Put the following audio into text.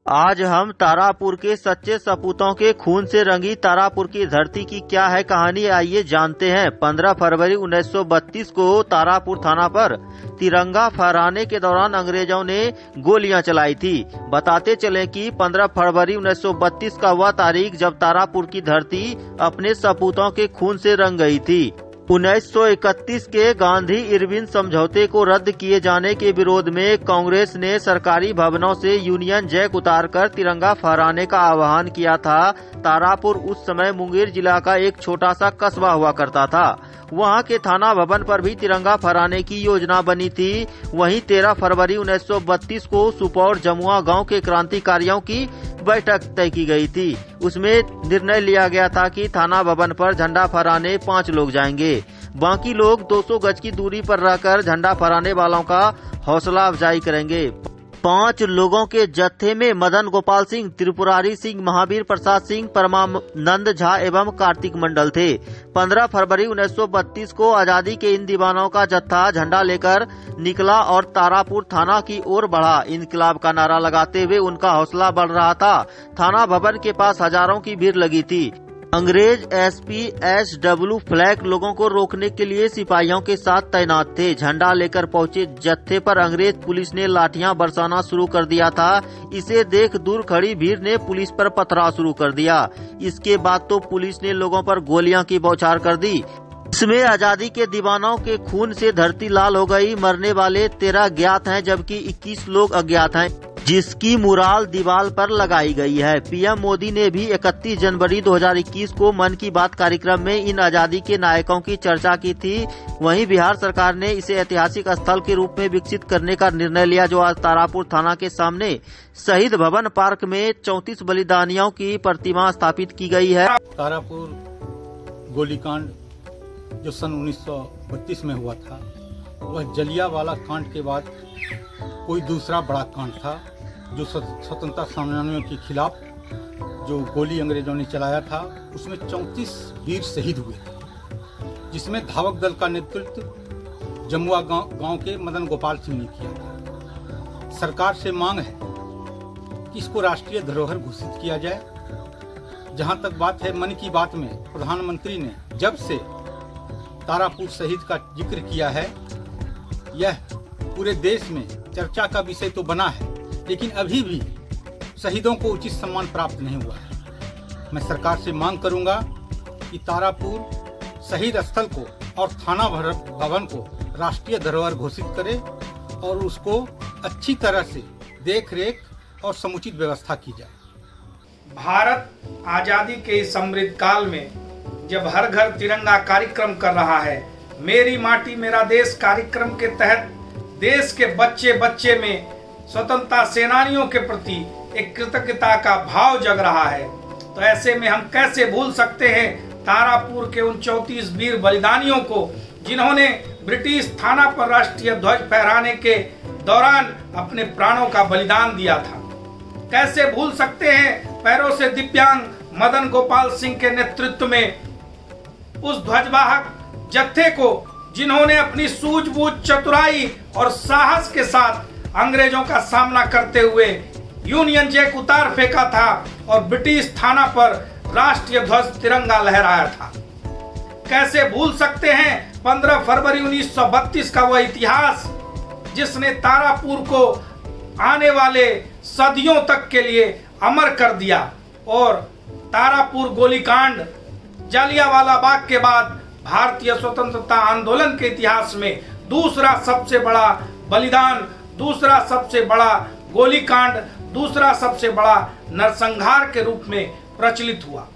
आज हम तारापुर के सच्चे सपूतों के खून से रंगी तारापुर की धरती की क्या है कहानी, आइए जानते हैं। 15 फरवरी 1932 को तारापुर थाना पर तिरंगा फहराने के दौरान अंग्रेजों ने गोलियां चलाई थी। बताते चले कि 15 फरवरी 1932 का वह तारीख जब तारापुर की धरती अपने सपूतों के खून से रंग गई थी। 1931 के गांधी इरविन समझौते को रद्द किए जाने के विरोध में कांग्रेस ने सरकारी भवनों से यूनियन जैक उतारकर तिरंगा फहराने का आह्वान किया था। तारापुर उस समय मुंगेर जिला का एक छोटा सा कस्बा हुआ करता था। वहां के थाना भवन पर भी तिरंगा फहराने की योजना बनी थी। वहीं 13 फरवरी 1932 को सुपौल जमुआ गांव के क्रांतिकारियों की बैठक तय की गई थी। उसमें निर्णय लिया गया था कि थाना भवन पर झंडा फहराने 5 लोग जाएंगे, बाकी लोग 200 गज की दूरी पर रहकर झंडा फहराने वालों का हौसला अफजाई करेंगे। 5 लोगों के जत्थे में मदन गोपाल सिंह, त्रिपुरारी सिंह, महावीर प्रसाद सिंह, परमानंद झा एवं कार्तिक मंडल थे। 15 फरवरी 1932 को आजादी के इन दीवानों का जत्था झंडा लेकर निकला और तारापुर थाना की ओर बढ़ा। इनकलाब का नारा लगाते हुए उनका हौसला बढ़ रहा था। थाना भवन के पास हजारों की भीड़ लगी थी। अंग्रेज एसपी SW फ्लैग लोगों को रोकने के लिए सिपाहियों के साथ तैनात थे। झंडा लेकर पहुंचे जत्थे पर अंग्रेज पुलिस ने लाठियां बरसाना शुरू कर दिया था। इसे देख दूर खड़ी भीड़ ने पुलिस पर पथराव शुरू कर दिया। इसके बाद तो पुलिस ने लोगों पर गोलियां की बौछार कर दी। इसमें आजादी के दीवानों के खून से धरती लाल हो गई। मरने वाले 13 ज्ञात हैं, जबकि 21 लोग अज्ञात हैं, जिसकी मुराल दीवार पर लगाई गई है। पीएम मोदी ने भी 31 जनवरी 2021 को मन की बात कार्यक्रम में इन आजादी के नायकों की चर्चा की थी। वहीं बिहार सरकार ने इसे ऐतिहासिक स्थल के रूप में विकसित करने का निर्णय लिया, जो आज तारापुर थाना के सामने शहीद भवन पार्क में 34 बलिदानियों की प्रतिमा स्थापित की गई है। तारापुर गोलीकांड जो सन 1932 में हुआ था, वह जलियांवाला कांड के बाद कोई दूसरा बड़ा कांड था, जो स्वतंत्रता सेनानियों के खिलाफ जो गोली अंग्रेजों ने चलाया था। उसमें 34 वीर शहीद हुए थे, जिसमें धावक दल का नेतृत्व जमुआ गांव के मदन गोपाल सिंह ने किया था। सरकार से मांग है कि इसको राष्ट्रीय धरोहर घोषित किया जाए। जहां तक बात है मन की बात में, प्रधानमंत्री ने जब से तारापुर शहीद का जिक्र किया है, यह पूरे देश में चर्चा का विषय तो बना है, लेकिन अभी भी शहीदों को उचित सम्मान प्राप्त नहीं हुआ है। मैं सरकार से मांग करूंगा कि तारापुर शहीद स्थल को और थाना भवन को राष्ट्रीय धरोहर घोषित करे और उसको अच्छी तरह से देख रेख और समुचित व्यवस्था की जाए। भारत आजादी के इस समृद्ध काल में जब हर घर तिरंगा कार्यक्रम कर रहा है, मेरी माटी मेरा देश कार्यक्रम के तहत देश के बच्चे बच्चे में स्वतंत्रता सेनानियों के प्रति एक कृतज्ञता का भाव जग रहा है। तो ऐसे में हम कैसे भूल सकते हैं तारापुर के उन 34 वीर बलिदानियों को, जिन्होंने ब्रिटिश थाना पर राष्ट्रीय ध्वज फहराने के दौरान अपने प्राणों का बलिदान दिया था। कैसे भूल सकते हैं पैरों से दिव्यांग मदन गोपाल सिंह के नेतृत्व में उस ध्वजवाहक जत्थे को, जिन्होंने अपनी सूझबूझ, चतुराई और साहस के साथ अंग्रेजों का सामना करते हुए यूनियन जैक उतार फेंका था और ब्रिटिश थाना पर राष्ट्रीय ध्वज तिरंगा लहराया था। कैसे भूल सकते हैं 15 फरवरी 1932 का वह इतिहास, जिसने तारापुर को आने वाले सदियों तक के लिए अमर कर दिया। और तारापुर गोलीकांड, जलियांवाला बाग के बाद भारतीय स्वतंत्रता आंदोलन के इतिहास में दूसरा सबसे बड़ा बलिदान, दूसरा सबसे बड़ा गोलीकांड, दूसरा सबसे बड़ा नरसंहार के रूप में प्रचलित हुआ।